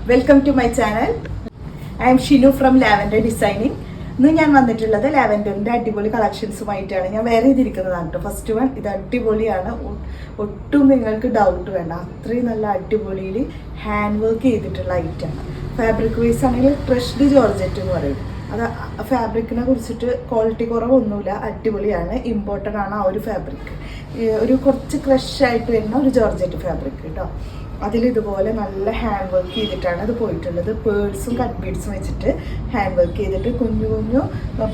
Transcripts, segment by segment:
Welcome to my channel. I am Shinu from lavender designing. ഇന്ന് ഞാൻ വന്നിട്ടുള്ളത് ലാവൻഡറിൻ്റെ അടിപൊളി കളക്ഷൻസുമായിട്ടാണ്. ഞാൻ വേറെ ചെയ്തിരിക്കുന്നതാണ് കേട്ടോ. ഫസ്റ്റ് വൺ ഇത് അടിപൊളിയാണ്, ഒട്ടും നിങ്ങൾക്ക് ഡൗട്ട് വേണ്ട. അത്രയും നല്ല അടിപൊളിയിൽ ഹാൻഡ് വർക്ക് ചെയ്തിട്ടുള്ള ഐറ്റമാണ്. ഫാബ്രിക് വൈസ് ആണെങ്കിൽ ക്രഷ്ഡ് ജോർജറ്റ് എന്ന് പറയും. അത് ഫാബ്രിക്കിനെ കുറിച്ചിട്ട് ക്വാളിറ്റി കുറവൊന്നുമില്ല, അടിപൊളിയാണ്. ഇമ്പോർട്ടൻ്റ് ആണ് ആ ഒരു ഫാബ്രിക്. ഒരു കുറച്ച് ക്രഷ് ആയിട്ട് വരുന്ന ഒരു ജോർജറ്റ് ഫാബ്രിക് കേട്ടോ. അതിലിതുപോലെ നല്ല ഹാൻഡ് വർക്ക് ചെയ്തിട്ടാണ് അത് പോയിട്ടുള്ളത്. പേഴ്സും കട്ട് ബീഡ്സും വെച്ചിട്ട് ഹാൻഡ് വർക്ക് ചെയ്തിട്ട് കുഞ്ഞു കുഞ്ഞു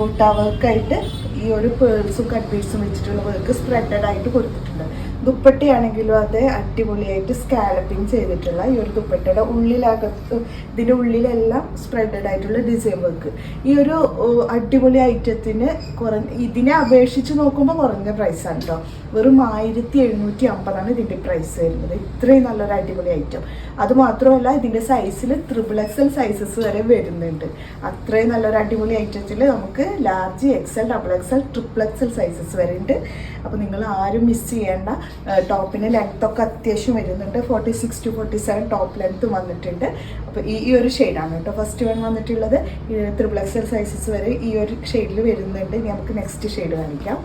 ബുട്ട വർക്കായിട്ട് ഈ ഒരു പേഴ്സും കട്ട് ബീഡ്സും വെച്ചിട്ടുള്ള വർക്ക് സ്പ്രെഡഡ് ആയിട്ട് കൊടുത്തിട്ടുണ്ട്. ദുപ്പട്ടയാണെങ്കിലും അത് അടിപൊളിയായിട്ട് സ്കാലപ്പിങ് ചെയ്തിട്ടുള്ള ഈ ഒരു ദുപ്പട്ടയുടെ ഉള്ളിലകത്ത് ഇതിൻ്റെ ഉള്ളിലെല്ലാം സ്പ്രെഡഡ് ആയിട്ടുള്ള ഡിസൈൻ വർക്ക്. ഈ ഒരു അടിപൊളി ഐറ്റത്തിന് ഇതിനെ അപേക്ഷിച്ച് നോക്കുമ്പോൾ കുറഞ്ഞ പ്രൈസാണ് കേട്ടോ. വെറും 1750 ഇതിൻ്റെ പ്രൈസ് വരുന്നത്. ഇത്രയും നല്ലൊരു അടിപൊളി ഐറ്റം. അതുമാത്രമല്ല ഇതിൻ്റെ സൈസിൽ XXL സൈസസ് വരെ വരുന്നുണ്ട്. അത്രയും നല്ലൊരു അടിപൊളി ഐറ്റത്തിൽ നമുക്ക് large, XL, XXL, XXL sizes വരെ ഉണ്ട്. അപ്പോൾ നിങ്ങൾ ആരും മിസ് ചെയ്യേണ്ട. ടോപ്പിന് ലെങ്ത്തൊക്കെ അത്യാവശ്യം വരുന്നുണ്ട്. 46 to 47 ടോപ്പ് ലെങ്ത്ത് വന്നിട്ടുണ്ട്. അപ്പോൾ ഈ ഒരു ഷെയ്ഡാണ് കേട്ടോ ഫസ്റ്റ് വൺ വന്നിട്ടുള്ളത്. XXL സൈസസ് വരെ ഈ ഒരു ഷെയ്ഡിൽ വരുന്നുണ്ട്. നമുക്ക് നെക്സ്റ്റ് ഷെയ്ഡ് കാണിക്കാം.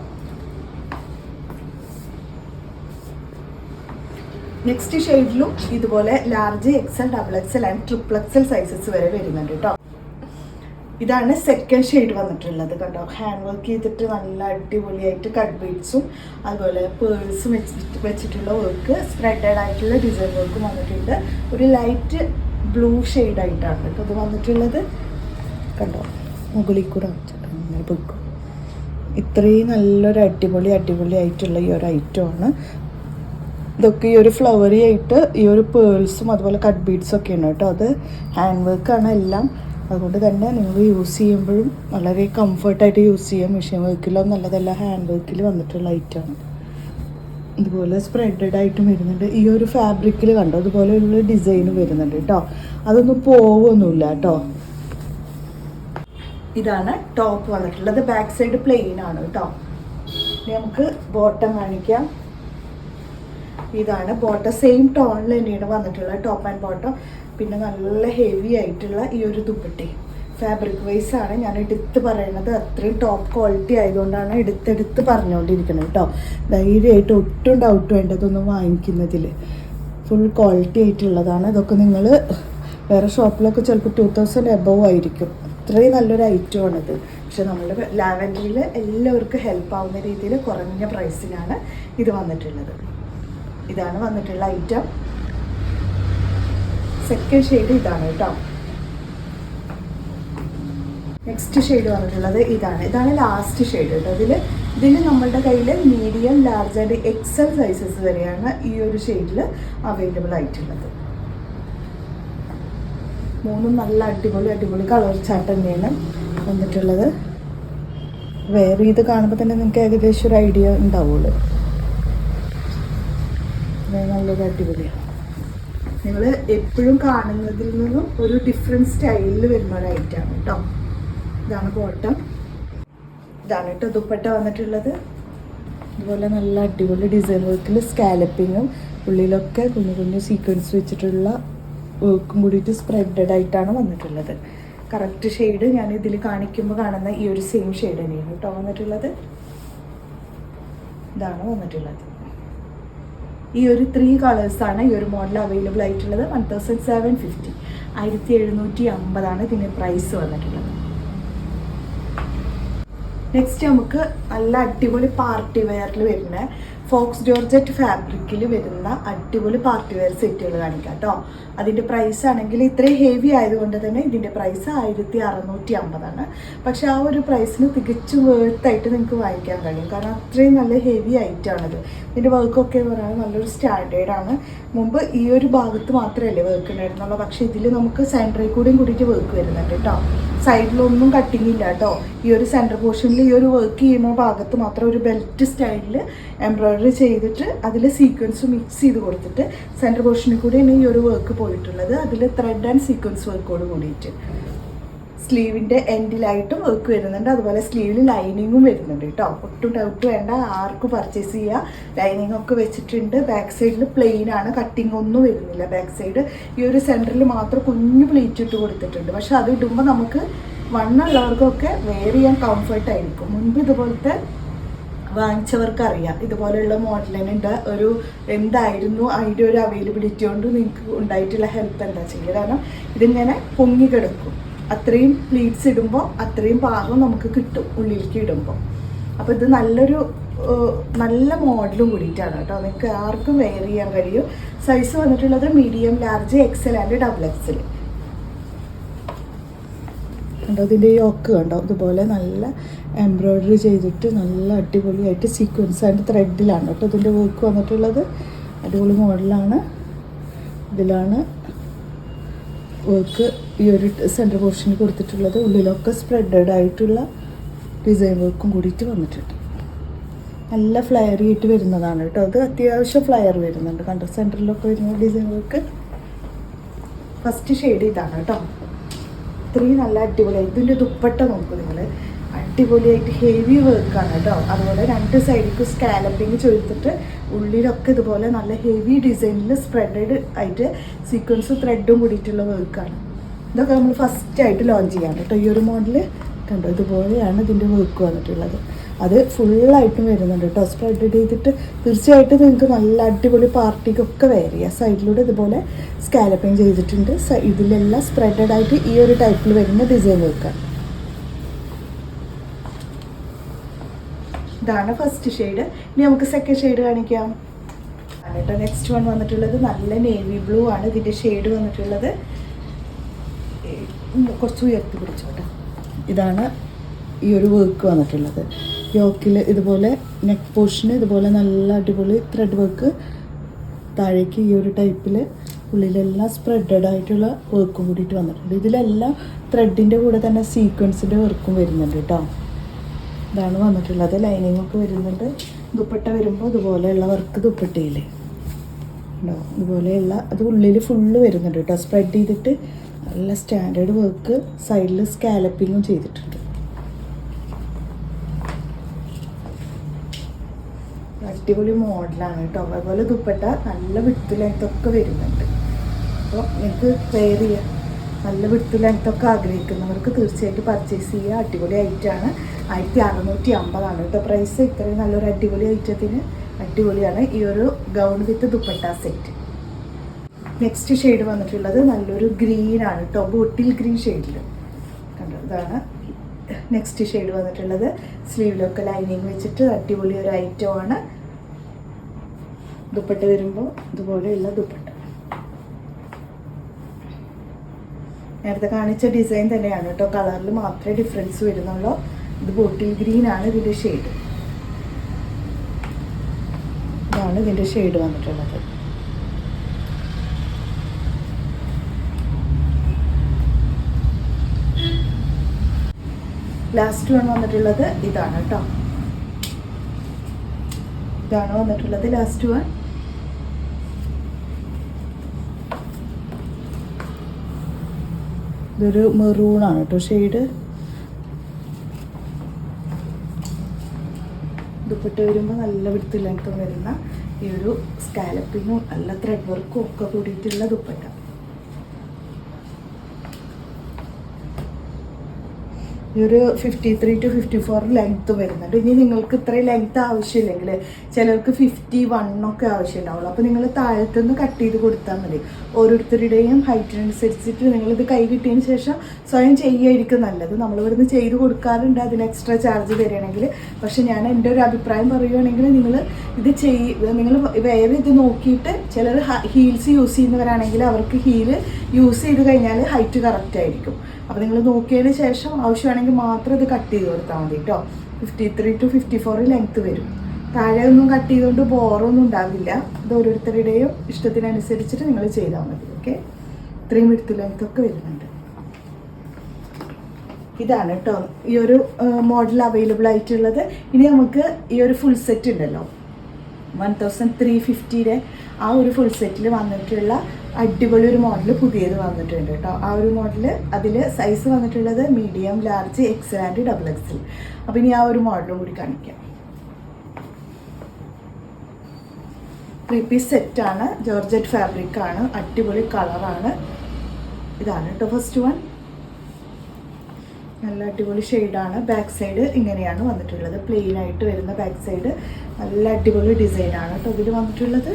നെക്സ്റ്റ് ഷെയ്ഡിലും ഇതുപോലെ large, XL, XXL and XXL sizes വരെ വരുന്നുണ്ട് കേട്ടോ. ഇതാണ് സെക്കൻഡ് ഷെയ്ഡ് വന്നിട്ടുള്ളത് കണ്ടോ. ഹാൻഡ് വർക്ക് ചെയ്തിട്ട് നല്ല അടിപൊളിയായിട്ട് കട്ട് ബീഡ്സും അതുപോലെ പേഴ്സും വെച്ചിട്ടുള്ള വർക്ക്, സ്പ്രെഡഡ് ആയിട്ടുള്ള ഡിസൈൻ വർക്കും വന്നിട്ടുണ്ട്. ഒരു ലൈറ്റ് ബ്ലൂ ഷെയ്ഡായിട്ടാണ് കേട്ടോ ഇത് വന്നിട്ടുള്ളത് കണ്ടോ. മുകളിൽ കൂടെ അങ്ങനെ പൊയ്ക്കും. ഇത്രയും നല്ലൊരു അടിപൊളി ആയിട്ടുള്ള ഈ ഒരു ഐറ്റമാണ്. ഇതൊക്കെ ഈ ഒരു ഫ്ലവറി ആയിട്ട് ഈ ഒരു പേഴ്സും അതുപോലെ കട്ട് ബീഡ്സും ഒക്കെയാണ് കേട്ടോ. അത് ഹാൻഡ് വർക്കാണ് എല്ലാം. അതുകൊണ്ട് തന്നെ നിങ്ങൾ യൂസ് ചെയ്യുമ്പോഴും വളരെ കംഫർട്ടായിട്ട് യൂസ് ചെയ്യാം. മെഷീൻ വർക്കിലോ നല്ലതല്ല, ഹാൻഡ് വർക്കിൽ വന്നിട്ടുള്ള ഐറ്റമാണ്. ഇതുപോലെ സ്പ്രെഡഡ് ആയിട്ടും വരുന്നുണ്ട്. ഈ ഒരു ഫാബ്രിക്കിൽ കണ്ടോ അതുപോലെയുള്ള ഡിസൈനും വരുന്നുണ്ട് കേട്ടോ. അതൊന്നും പോവൊന്നുമില്ല കേട്ടോ. ഇതാണ് ടോപ്പ് വന്നിട്ടുള്ളത്. ബാക്ക് സൈഡ് പ്ലെയിൻ ആണ് കേട്ടോ. ഇനി നമുക്ക് ബോട്ടം കാണിക്കാം. ഇതാണ് ബോട്ടം. സെയിം ടോണിൽ തന്നെയാണ് വന്നിട്ടുള്ളത് ടോപ്പ് ആൻഡ് ബോട്ടം. പിന്നെ നല്ല ഹെവി ആയിട്ടുള്ള ഈ ഒരു ദുപ്പട്ടി ഫാബ്രിക് വൈസ് ആണ് ഞാൻ എടുത്ത് പറയുന്നത്. അത്രയും ടോപ്പ് ക്വാളിറ്റി ആയതുകൊണ്ടാണ് എടുത്ത് പറഞ്ഞുകൊണ്ടിരിക്കുന്നത് കേട്ടോ. ധൈര്യമായിട്ട് ഒട്ടും ഡൗട്ട് വേണ്ടതൊന്നും വാങ്ങിക്കുന്നതിൽ. ഫുൾ ക്വാളിറ്റി ആയിട്ടുള്ളതാണ്. ഇതൊക്കെ നിങ്ങൾ വേറെ ഷോപ്പിലൊക്കെ ചിലപ്പോൾ 2000 എബവ് ആയിരിക്കും. അത്രയും നല്ലൊരു ഐറ്റമാണിത്. പക്ഷെ നമ്മുടെ ലാവൻഡറിൽ എല്ലാവർക്കും ഹെൽപ്പ് ആവുന്ന രീതിയിൽ കുറഞ്ഞ പ്രൈസിനാണ് ഇത് വന്നിട്ടുള്ളത്. ഇതാണ് വന്നിട്ടുള്ള ഐറ്റം. സെക്കൻഡ് ഷെയ്ഡ് ഇതാണ് കേട്ടോ. നെക്സ്റ്റ് ഷെയ്ഡ് വന്നിട്ടുള്ളത് ഇതാണ് ലാസ്റ്റ് ഷെയ്ഡ് കേട്ടോ. ഇതിൽ നമ്മളുടെ കയ്യിൽ medium, large and XL sizes വരെയാണ് ഈ ഒരു ഷെയ്ഡിൽ അവൈലബിൾ ആയിട്ടുള്ളത്. മൂന്നും നല്ല അടിപൊളി കളർ ചാർട്ട് തന്നെയാണ് വന്നിട്ടുള്ളത്. വേറെ ഇത് കാണുമ്പോൾ തന്നെ നിങ്ങൾക്ക് ഏകദേശം ഒരു ഐഡിയ ഉണ്ടാവുള്ളൂ. നല്ലൊരു അടിപൊളിയാണ്. നിങ്ങൾ എപ്പോഴും കാണുന്നതിൽ നിന്നും ഒരു ഡിഫറെൻറ്റ് സ്റ്റൈലിൽ വരുന്ന ഒരു ഐറ്റമാണ് കേട്ടോ. ഇതാണ് ബോട്ടം. ഇതാണ് കേട്ടോ ദുപ്പട്ട വന്നിട്ടുള്ളത്. അതുപോലെ നല്ല അടിപൊളി ഡിസൈൻ വർക്കിൽ സ്കാലപ്പിങ്ങും ഉള്ളിലൊക്കെ കുഞ്ഞു സീക്വൻസ് വെച്ചിട്ടുള്ള വർക്കും കൂടിയിട്ട് സ്പ്രെഡഡ് ആയിട്ടാണ് വന്നിട്ടുള്ളത്. കറക്റ്റ് ഷെയ്ഡ് ഞാൻ ഇതിൽ കാണിക്കുമ്പോൾ കാണുന്ന ഈ ഒരു സെയിം ഷെയ്ഡ് തന്നെയാണ് കേട്ടോ വന്നിട്ടുള്ളത്. ഇതാണ് വന്നിട്ടുള്ളത്. ഈ ഒരു 3 കളേഴ്സാണ് ഈ ഒരു മോഡൽ അവൈലബിൾ ആയിട്ടുള്ളത്. 1750 1750 ഇതിന് പ്രൈസ് വന്നിട്ടുള്ളത്. നെക്സ്റ്റ് നമുക്ക് നല്ല അടിപൊളി പാർട്ടി വെയറിൽ വരുന്ന ഫോക്സ് ജോർജറ്റ് ഫാബ്രിക്കിൽ വരുന്ന അടിപൊളി പാർട്ടി വെയർ സെറ്റുകൾ കാണിക്കാം കേട്ടോ. അതിൻ്റെ പ്രൈസ് ആണെങ്കിൽ ഇത്രയും ഹെവി ആയതുകൊണ്ട് തന്നെ ഇതിൻ്റെ പ്രൈസ് 1650. പക്ഷെ ആ ഒരു പ്രൈസിന് തികച്ചും വേർത്തായിട്ട് നിങ്ങൾക്ക് വാങ്ങിക്കാൻ കഴിയും. കാരണം അത്രയും നല്ല ഹെവി ഐറ്റമാണിത്. ഇതിൻ്റെ വർക്കൊക്കെ എന്ന് പറയുന്നത് നല്ലൊരു സ്റ്റാൻഡേർഡാണ്. മുമ്പ് ഈ ഒരു ഭാഗത്ത് മാത്രമല്ലേ വർക്ക് ഉണ്ടായിരുന്നുള്ളൂ. പക്ഷേ ഇതിൽ നമുക്ക് സെൻറ്ററിൽ കൂടിയിട്ട് വർക്ക് വരുന്നുണ്ട് കേട്ടോ. സൈഡിലൊന്നും കട്ടിങ് ഇല്ല കേട്ടോ. ഈ ഒരു സെൻറ്റർ പോർഷനിൽ ഈ ഒരു വർക്ക് ചെയ്യുന്ന ഭാഗത്ത് മാത്രം ഒരു ബെൽറ്റ് സ്റ്റൈലിൽ എംബ്രോയ്ഡറി ചെയ്തിട്ട് അതിൽ സീക്വൻസ് മിക്സ് ചെയ്ത് കൊടുത്തിട്ട് സെൻറ്റർ പോർഷനിൽ കൂടിയാണ് ഈ ഒരു വർക്ക് പോയിട്ടുള്ളത്. അതിൽ ത്രെഡ് ആൻഡ് സീക്വൻസ് വർക്കോട് കൂടിയിട്ട് സ്ലീവിൻ്റെ എൻഡിലായിട്ടും വർക്ക് വരുന്നുണ്ട്. അതുപോലെ സ്ലീവിൽ ലൈനിങ്ങും വരുന്നുണ്ട് കേട്ടോ. ഒട്ടും ഡൗട്ട് വേണ്ട, ആർക്കും പർച്ചേസ് ചെയ്യുക. ലൈനിങ് ഒക്കെ വെച്ചിട്ടുണ്ട്. ബാക്ക് സൈഡിൽ പ്ലെയിൻ ആണ്, കട്ടിങ് ഒന്നും വരുന്നില്ല. ബാക്ക് സൈഡ് ഈ ഒരു സെൻറ്ററിൽ മാത്രം കുഞ്ഞു പ്ലീറ്റ് ഇട്ട് കൊടുത്തിട്ടുണ്ട്. പക്ഷെ അത് ഇടുമ്പോൾ നമുക്ക് വണ്ണുള്ളവർക്കൊക്കെ വെയർ ചെയ്യാൻ കംഫർട്ടായിരിക്കും. മുൻപ് ഇതുപോലത്തെ വാങ്ങിച്ചവർക്ക് അറിയാം, ഇതുപോലെയുള്ള മോഡലിനുണ്ട് ഒരു എന്തായിരുന്നു അതിൻ്റെ ഒരു അവൈലബിലിറ്റി കൊണ്ട് നിങ്ങൾക്ക് ഉണ്ടായിട്ടുള്ള ഹെൽപ്പ് എന്താ ചെയ്യുക. കാരണം ഇതിങ്ങനെ പൊങ്ങി കിടക്കും. അത്രയും പ്ലീറ്റ്സ് ഇടുമ്പോൾ അത്രയും പാകം നമുക്ക് കിട്ടും ഉള്ളിലേക്ക് ഇടുമ്പോൾ. അപ്പോൾ ഇത് നല്ല മോഡലും കൂടിയിട്ടാണ് കേട്ടോ. നിങ്ങൾക്ക് ആർക്കും വെയർ ചെയ്യാൻ കഴിയും. സൈസ് വന്നിട്ടുള്ളത് medium, large, XL and double Excel. കണ്ടോ ഇതിൻ്റെ യോക്ക് കണ്ടോ, ഇതുപോലെ നല്ല എംബ്രോയ്ഡറി ചെയ്തിട്ട് നല്ല അടിപൊളിയായിട്ട് സീക്വൻസ് ആൻഡ് ത്രെഡിലാണ് കേട്ടോ ഇതിൻ്റെ വർക്ക് വന്നിട്ടുള്ളത്. അടിപൊളി മോഡലാണ്. ഇതിലാണ് വർക്ക് ഈ ഒരു സെൻറ്റർ പോർഷനിൽ കൊടുത്തിട്ടുള്ളത്. ഉള്ളിലൊക്കെ സ്പ്രെഡഡ് ആയിട്ടുള്ള ഡിസൈൻ വർക്കും കൂടിയിട്ട് വന്നിട്ടുണ്ട്. നല്ല ഫ്ലയർ ആയിട്ട് വരുന്നതാണ് കേട്ടോ. അത് അത്യാവശ്യം ഫ്ലയർ വരുന്നുണ്ട് കണ്ടോ, സെൻറ്ററിലൊക്കെ വരുന്ന ഡിസൈൻ വർക്ക്. ഫസ്റ്റ് ഷെയ്ഡ് ഇതാണ് കേട്ടോ. ഇത്രയും നല്ല അടിപൊളിയായി. ഇതിൻ്റെ ദുപ്പട്ട നോക്കും നിങ്ങൾ, അടിപൊളിയായിട്ട് ഹെവി വർക്കാണ് കേട്ടോ. അതുപോലെ രണ്ട് സൈഡിലേക്ക് സ്കാലപ്പിങ് ചെയ്തിട്ട് ഉള്ളിലൊക്കെ ഇതുപോലെ നല്ല ഹെവി ഡിസൈനിൽ സ്പ്രെഡഡ് ആയിട്ട് സീക്വൻസ് ത്രെഡും കൂടിയിട്ടുള്ള വർക്കാണ്. ഇതൊക്കെ നമ്മൾ ഫസ്റ്റായിട്ട് ലോഞ്ച് ചെയ്യാം കേട്ടോ. ഈ ഒരു മോഡൽ കണ്ടോ, ഇതുപോലെയാണ് ഇതിൻ്റെ വർക്ക് വന്നിട്ടുള്ളത്. അത് ഫുള്ളായിട്ടും വരുന്നുണ്ട് കേട്ടോ. സ്പ്രെഡ് ചെയ്തിട്ട് തീർച്ചയായിട്ടും നിങ്ങൾക്ക് നല്ല അടിപൊളി പാർട്ടിക്കൊക്കെ വെയർ ചെയ്യാം. സൈഡിലൂടെ ഇതുപോലെ സ്കാലപ്പിങ് ചെയ്തിട്ടുണ്ട്. ഇതിലെല്ലാം സ്പ്രെഡഡ് ആയിട്ട് ഈ ഒരു ടൈപ്പിൽ വരുന്ന ഡിസൈൻ വർക്കാണ്. ഇതാണ് ഫസ്റ്റ് ഷെയ്ഡ്. ഇനി നമുക്ക് സെക്കൻഡ് ഷെയ്ഡ് കാണിക്കാം കേട്ടോ. നെക്സ്റ്റ് വൺ വന്നിട്ടുള്ളത് നല്ല നേവി ബ്ലൂ ആണ്. ഇതിൻ്റെ ഷെയ്ഡ് വന്നിട്ടുള്ളത് കുറച്ച് ഉയർത്തി പിടിച്ചോട്ടെ. ഇതാണ് ഈ ഒരു വർക്ക് വന്നിട്ടുള്ളത്. യോക്കിൽ ഇതുപോലെ നെക്ക് പോർഷന് ഇതുപോലെ നല്ല അടിപൊളി ത്രെഡ് വർക്ക്, താഴേക്ക് ഈ ഒരു ടൈപ്പിൽ ഉള്ളിലെല്ലാം സ്പ്രെഡഡ് ആയിട്ടുള്ള വർക്കും കൂടിയിട്ട് വന്നിട്ടുണ്ട്. ഇതിലെല്ലാം ത്രെഡിൻ്റെ കൂടെ തന്നെ സീക്വൻസിൻ്റെ വർക്കും വരുന്നുണ്ട് കേട്ടോ. ഇതാണ് വന്നിട്ടുള്ളത്. ലൈനിങ് ഒക്കെ വരുന്നുണ്ട്. ദുപ്പട്ട വരുമ്പോൾ ഇതുപോലെയുള്ള വർക്ക് ദുപ്പട്ടയിൽ ഉണ്ടോ, ഇതുപോലെയുള്ള അത് ഉള്ളിൽ ഫുള്ള് വരുന്നുണ്ട് കേട്ടോ. സ്പ്രെഡ് ചെയ്തിട്ട് നല്ല സ്റ്റാൻഡേർഡ് വർക്ക്, സൈഡിൽ സ്കാലപ്പിങ്ങും ചെയ്തിട്ടുണ്ട്. അടിപൊളി മോഡലാണ് കേട്ടോ. അതുപോലെ ദുപ്പട്ട നല്ല വിഡ്ത്ത് ലെങ്ത്തൊക്കെ വരുന്നുണ്ട്. അപ്പോൾ നിങ്ങൾക്ക് വെയർ ചെയ്യാം. നല്ല വിഡ്ത്ത് ലെങ്ത്തൊക്കെ ആഗ്രഹിക്കുന്നവർക്ക് തീർച്ചയായിട്ടും പർച്ചേസ് ചെയ്യുക. അടിപൊളി ഐറ്റമാണ്. 1650 കേട്ടോ പ്രൈസ്. ഇത്രയും നല്ലൊരു അടിപൊളി ഐറ്റത്തിന് അടിപൊളിയാണ് ഈ ഒരു ഗൗൺ വിത്ത് ദുപ്പട്ട സെറ്റ്. നെക്സ്റ്റ് ഷെയ്ഡ് വന്നിട്ടുള്ളത് നല്ലൊരു ഗ്രീനാണ് കേട്ടോ. ബോട്ടിൽ ഗ്രീൻ ഷെയ്ഡിൽ കണ്ടോ. ഇതാണ് നെക്സ്റ്റ് ഷെയ്ഡ് വന്നിട്ടുള്ളത്. സ്ലീവിലൊക്കെ ലൈനിങ് വെച്ചിട്ട് അടിപൊളി ഒരു ഐറ്റമാണ്. ദുപ്പട്ട വരുമ്പോൾ ഇതുപോലെയുള്ള ദുപ്പട്ട. നേരത്തെ കാണിച്ച ഡിസൈൻ തന്നെയാണ് കേട്ടോ. കളറിൽ മാത്രമേ ഡിഫറൻസ് വരുന്നുള്ളൂ. ഇത് ബോട്ടിൽ ഗ്രീൻ ആണ് ഇതിൻ്റെ ഷെയ്ഡ്. ഇതാണ് ഇതിൻ്റെ ഷെയ്ഡ് വന്നിട്ടുള്ളത്. ലാസ്റ്റ് വൺ വന്നിട്ടുള്ളത് ഇതാണ് കേട്ടോ. ഇതാണ് വന്നിട്ടുള്ളത് ലാസ്റ്റ് വൺ. ഇതൊരു മെറൂണാണ് കേട്ടോ ഷെയ്ഡ്. ദുപ്പട്ട വരുമ്പോൾ നല്ല വിഡ്ത്ത് ലെങ്ത്തും വരുന്ന ഈ ഒരു സ്കാലപ്പിങ്ങും നല്ല ത്രെഡ് വർക്കും ഒക്കെ കൂടിയിട്ടുള്ള ദുപ്പട്ട. ഈ ഒരു 53 to 54 ലെങ്ത്ത് വരുന്നുണ്ട്. ഇനി നിങ്ങൾക്ക് ഇത്രയും ലെങ്ത്ത് ആവശ്യമില്ലെങ്കിൽ ചിലർക്ക് 51 ഒക്കെ ആവശ്യമുണ്ടാവുള്ളൂ. അപ്പോൾ നിങ്ങൾ താഴത്തുനിന്ന് കട്ട് ചെയ്ത് കൊടുത്താൽ മതി. ഓരോരുത്തരുടെയും ഹൈറ്റിനനുസരിച്ചിട്ട് നിങ്ങളിത് കൈ കിട്ടിയതിന് ശേഷം സ്വയം ചെയ്യുകയായിരിക്കും നല്ലത്. നമ്മളിവിടുന്ന് ചെയ്ത് കൊടുക്കാറുണ്ട് അതിന് എക്സ്ട്രാ ചാർജ് തരികയാണെങ്കിൽ. പക്ഷെ ഞാൻ എൻ്റെ ഒരു അഭിപ്രായം പറയുകയാണെങ്കിൽ നിങ്ങൾ നിങ്ങൾ വേറെ ഇത് നോക്കിയിട്ട്, ചിലർ ഹീൽസ് യൂസ് ചെയ്യുന്നവരാണെങ്കിൽ അവർക്ക് ഹീല് യൂസ് ചെയ്ത് കഴിഞ്ഞാൽ ഹൈറ്റ് കറക്റ്റ് ആയിരിക്കും. അപ്പോൾ നിങ്ങൾ നോക്കിയതിന് ശേഷം ആവശ്യമാണെങ്കിൽ മാത്രം ഇത് കട്ട് ചെയ്ത് കൊടുത്താൽ മതി കേട്ടോ. 53 to 54 ലെങ്ത്ത് വരും. താഴെ ഒന്നും കട്ട് ചെയ്തുകൊണ്ട് ബോറൊന്നും ഉണ്ടാവില്ല. ഇത് ഓരോരുത്തരുടെയും ഇഷ്ടത്തിനനുസരിച്ചിട്ട് നിങ്ങൾ ചെയ്താൽ മതി. ഓക്കെ, ഇത്രയും വിഡ്ത്ത് ലെങ്ത്തൊക്കെ വരുന്നുണ്ട്. ഇതാണ് കേട്ടോ ഈ ഒരു മോഡൽ അവൈലബിൾ ആയിട്ടുള്ളത്. ഇനി നമുക്ക് ഈ ഒരു ഫുൾ സെറ്റ് ഉണ്ടല്ലോ 1350 ആ ഒരു ഫുൾ സെറ്റിൽ വന്നിട്ടുള്ള അടിപൊളി ഒരു മോഡൽ പുതിയത് വന്നിട്ടുണ്ട് കേട്ടോ. ആ ഒരു മോഡൽ അതിൽ സൈസ് വന്നിട്ടുള്ളത് medium, large, XL and double Excel. അപ്പോൾ ഇനി ആ ഒരു മോഡലും കൂടി കാണിക്കാം. 3 പീസ് സെറ്റാണ്, ജോർജറ്റ് ഫാബ്രിക് ആണ്, അടിപൊളി കളറാണ്. ഇതാണ് കേട്ടോ ഫസ്റ്റ് വൺ. നല്ല അടിപൊളി ഷെയ്ഡാണ്. ബാക്ക് സൈഡ് ഇങ്ങനെയാണ് വന്നിട്ടുള്ളത്, പ്ലെയിൻ ആയിട്ട് വരുന്ന ബാക്ക് സൈഡ്. നല്ല അടിപൊളി ഡിസൈനാണ് കേട്ടോ ഇതിൽ വന്നിട്ടുള്ളത്.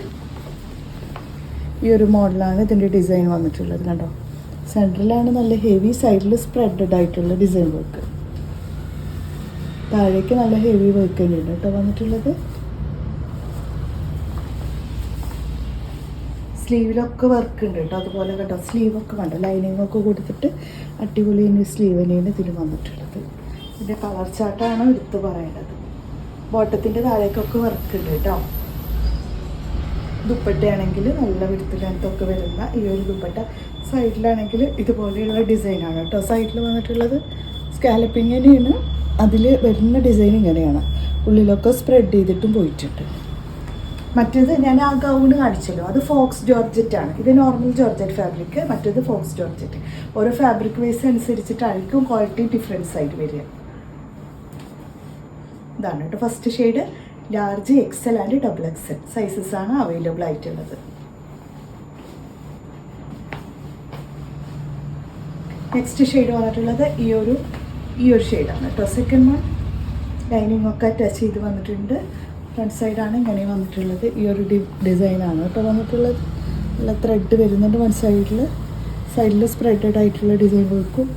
ഈ ഒരു മോഡലാണ് ഇതിൻ്റെ ഡിസൈൻ വന്നിട്ടുള്ളത്. കണ്ടോ, സെൻറ്ററിലാണ് നല്ല ഹെവി, സൈഡിൽ സ്പ്രെഡഡ് ആയിട്ടുള്ള ഡിസൈൻ വർക്ക്, താഴേക്ക് നല്ല ഹെവി വർക്ക് തന്നെയുണ്ട് കേട്ടോ വന്നിട്ടുള്ളത്. സ്ലീവിലൊക്കെ വർക്ക് ഉണ്ട് കേട്ടോ. അതുപോലെ കേട്ടോ സ്ലീവൊക്കെ കണ്ടോ, ലൈനിങ് ഒക്കെ കൊടുത്തിട്ട് അടിപൊളി സ്ലീവ് തന്നെയാണ് ഇതിൽ വന്നിട്ടുള്ളത്. ഇതിൻ്റെ കളർ ചാർട്ടാണ് എടുത്ത് പറയേണ്ടത്. ബോട്ടത്തിൻ്റെ താഴേക്കൊക്കെ വർക്ക് ഉണ്ട് കേട്ടോ. ദുപ്പട്ടയാണെങ്കിൽ നല്ല വിടുത്ത് ലെങ്ത്തൊക്കെ വരുന്ന ഈ ഒരു ദുപ്പട്ട. സൈഡിലാണെങ്കിൽ ഇതുപോലെയുള്ള ഡിസൈനാണ് കേട്ടോ സൈഡിൽ വന്നിട്ടുള്ളത്. സ്കാലപ്പിങ് തന്നെയാണ് അതിൽ വരുന്ന ഡിസൈൻ. ഇങ്ങനെയാണ്, ഉള്ളിലൊക്കെ സ്പ്രെഡ് ചെയ്തിട്ടും പോയിട്ടുണ്ട്. മറ്റേത് ഞാൻ ആ ഗൗണ് കാണിച്ചല്ലോ, അത് ഫോക്സ് ജോർജറ്റ് ആണ്. ഇത് നോർമൽ ജോർജറ്റ് ഫാബ്രിക്, മറ്റേത് ഫോക്സ് ജോർജറ്റ്. ഓരോ ഫാബ്രിക് വേസ് അനുസരിച്ചിട്ടായിരിക്കും ക്വാളിറ്റി ഡിഫറൻസ് ആയിട്ട് വരിക. ഇതാണ് കേട്ടോ first shade. Large, XL and double XL sizes ആണ് അവൈലബിൾ ആയിട്ടുള്ളത്. നെക്സ്റ്റ് ഷെയ്ഡ് വന്നിട്ടുള്ളത് ഈ ഒരു ഷെയ്ഡാണ് കേട്ടോ. സെക്കൻഡ് വൺ ലൈനിങ് ഒക്കെ ടച്ച് ചെയ്ത് വന്നിട്ടുണ്ട്. ഫ്രണ്ട് സൈഡാണ് ഇങ്ങനെ വന്നിട്ടുള്ളത്. ഈ ഒരു ഡിസൈനാണ് കേട്ടോ വന്നിട്ടുള്ളത്. നല്ല ത്രെഡ് വരുന്നുണ്ട് വൺ സൈഡിൽ സ്പ്രെഡഡ് ആയിട്ടുള്ള ഡിസൈൻ വർക്കും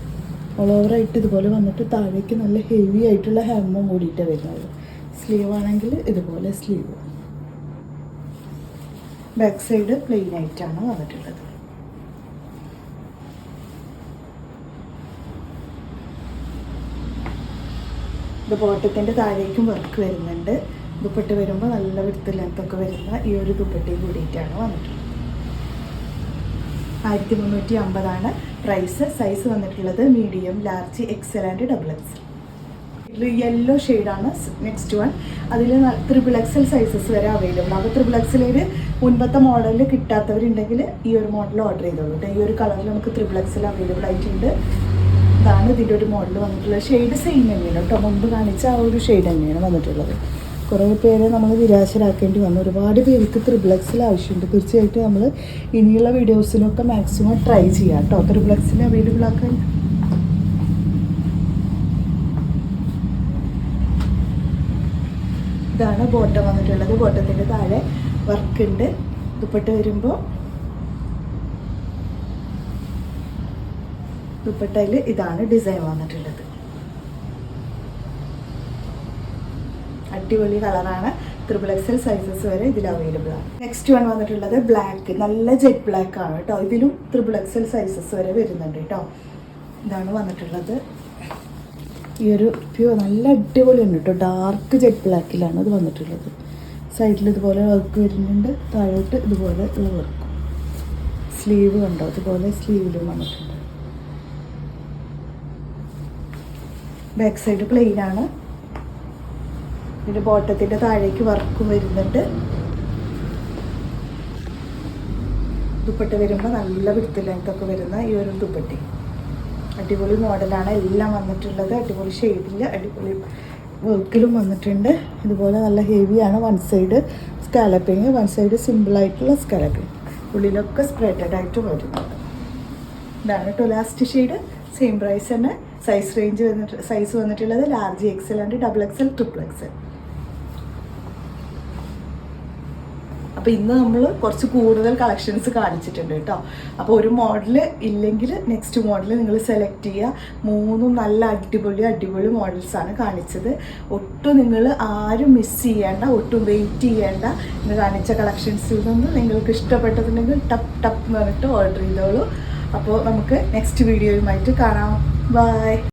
ഓൾ ഓവറായിട്ട് ഇതുപോലെ വന്നിട്ട് താഴേക്ക് നല്ല ഹെവി ആയിട്ടുള്ള ഹാമും കൂടിയിട്ട് വരുന്നത്. സ്ലീവ് ആണെങ്കിൽ ഇതുപോലെ സ്ലീവ്. ബാക്ക് സൈഡ് പ്ലെയിൻ ആയിട്ടാണ് വന്നിട്ടുള്ളത്. ഇത് ബോട്ടത്തിൻ്റെ താഴേക്കും വർക്ക് വരുന്നുണ്ട്. ദുപ്പട്ട വരുമ്പോൾ നല്ല വിടുത്ത് ലെങ്ത്തൊക്കെ വരുന്ന ഈ ഒരു ദുപ്പട്ടയും കൂടിയിട്ടാണ് വന്നിട്ടുള്ളത്. 1350 പ്രൈസ്. സൈസ് വന്നിട്ടുള്ളത് medium, large, XL and double Excel. ഇതിൽ യെല്ലോ ഷെയ്ഡാണ് നെക്സ്റ്റ് വൺ. അതിൽ ട്രിപ്പിൾ എക്സൽ സൈസസ് വരെ അവൈലബിൾ ആണ്. അപ്പോൾ ട്രിപ്പിൾ എക്സലിൽ മുൻപത്തെ മോഡലിൽ കിട്ടാത്തവരുണ്ടെങ്കിൽ ഈ ഒരു മോഡൽ ഓർഡർ ചെയ്തോളൂ കേട്ടോ. ഈ ഒരു കളറിൽ നമുക്ക് ട്രിപ്പിൾ എക്സൽ അവൈലബിൾ ആയിട്ടുണ്ട്. ഇതാണ് ഇതിൻ്റെ ഒരു മോഡൽ വന്നിട്ടുള്ളത്. ഷെയ്ഡ് സെയിം തന്നെയാണ് കേട്ടോ, മുമ്പ് കാണിച്ച ആ ഒരു ഷെയ്ഡ് തന്നെയാണ് വന്നിട്ടുള്ളത്. കുറേ പേരെ നമ്മൾ നിരാശരാക്കേണ്ടി വന്നു. ഒരുപാട് പേർക്ക് ത്രിബിൾ എക്സിൽ ആവശ്യമുണ്ട്. തീർച്ചയായിട്ടും നമ്മൾ ഇനിയുള്ള വീഡിയോസിലൊക്കെ മാക്സിമം ട്രൈ ചെയ്യാം കേട്ടോ ത്രിബിൾ എക്സിൽ അവൈലബിൾ ആക്കാൻ. ഇതാണ് ബോട്ടം വന്നിട്ടുള്ളത്. ബോട്ടത്തിൻ്റെ താഴെ വർക്ക് ഉണ്ട്. ദുപ്പട്ട വരുമ്പോൾ ദുപ്പട്ടയിൽ ഇതാണ് ഡിസൈൻ വന്നിട്ടുള്ളത്. അടിപൊളി കളറാണ്. ട്രിപ്പിൾ എക്സൽ സൈസസ് വരെ ഇതിൽ അവൈലബിൾ ആണ്. നെക്സ്റ്റ് വൺ വന്നിട്ടുള്ളത് ബ്ലാക്ക്, നല്ല ജെറ്റ് ബ്ലാക്ക് ആണ് കേട്ടോ. ഇതിലും ട്രിപ്പിൾ എക്സൽ സൈസസ് വരെ വരുന്നുണ്ട് കേട്ടോ. ഇതാണ് വന്നിട്ടുള്ളത്. ഈ ഒരു നല്ല അടിപൊളിയാണ് കേട്ടോ. ഡാർക്ക് ജെറ്റ് ബ്ലാക്കിലാണ് ഇത് വന്നിട്ടുള്ളത്. സൈഡിൽ ഇതുപോലെ വർക്ക് വരുന്നുണ്ട്, താഴോട്ട് ഇതുപോലെ ഉള്ള വർക്കും. സ്ലീവ് കണ്ടോ, ഇതുപോലെ സ്ലീവിലും വന്നിട്ടുണ്ട്. ബാക്ക് സൈഡ് പ്ലെയിൻ ആണ്. ഇതിൻ്റെ ബോട്ടത്തിൻ്റെ താഴേക്ക് വർക്കും വരുന്നുണ്ട്. ദുപ്പട്ട വരുമ്പോൾ നല്ല വിടുത്ത് ലെങ്ത്തൊക്കെ വരുന്ന ഈ ഒരു ദുപ്പട്ടി. അടിപൊളി മോഡലാണ് എല്ലാം വന്നിട്ടുള്ളത്. അടിപൊളി ഷെയ്ഡിൽ അടിപൊളി വർക്കിലും വന്നിട്ടുണ്ട്. ഇതുപോലെ നല്ല ഹെവിയാണ്. One side scalloping, one side സിമ്പിളായിട്ടുള്ള സ്കാലപ്പിങ്, ഉള്ളിലൊക്കെ സ്പ്രെഡഡ് ആയിട്ട് വരുന്നുണ്ട്. ഇതാണ് കേട്ടോ ലാസ്റ്റ് ഷെയ്ഡ്. സെയിം പ്രൈസ് തന്നെ. സൈസ് വന്നിട്ടുള്ളത് large, XL and double XL, triple XL. അപ്പോൾ ഇന്ന് നമ്മൾ കുറച്ച് കൂടുതൽ കളക്ഷൻസ് കാണിച്ചിട്ടുണ്ട് കേട്ടോ. അപ്പോൾ ഒരു മോഡൽ ഇല്ലെങ്കിൽ നെക്സ്റ്റ് മോഡൽ നിങ്ങൾ സെലക്ട് ചെയ്യുക. മൂന്നും നല്ല അടിപൊളി മോഡൽസാണ് കാണിച്ചത്. ഒട്ടും നിങ്ങൾ ആരും മിസ് ചെയ്യേണ്ട, ഒട്ടും വെയിറ്റ് ചെയ്യേണ്ട. ഇന്ന് കാണിച്ച കളക്ഷൻസിൽ നിന്ന് നിങ്ങൾക്ക് ഇഷ്ടപ്പെട്ടതുണ്ടെങ്കിൽ ടപ്പ് എന്ന് പറഞ്ഞിട്ട് ഓർഡർ ചെയ്തോളൂ. അപ്പോൾ നമുക്ക് നെക്സ്റ്റ് വീഡിയോയുമായിട്ട് കാണാം. ബൈ.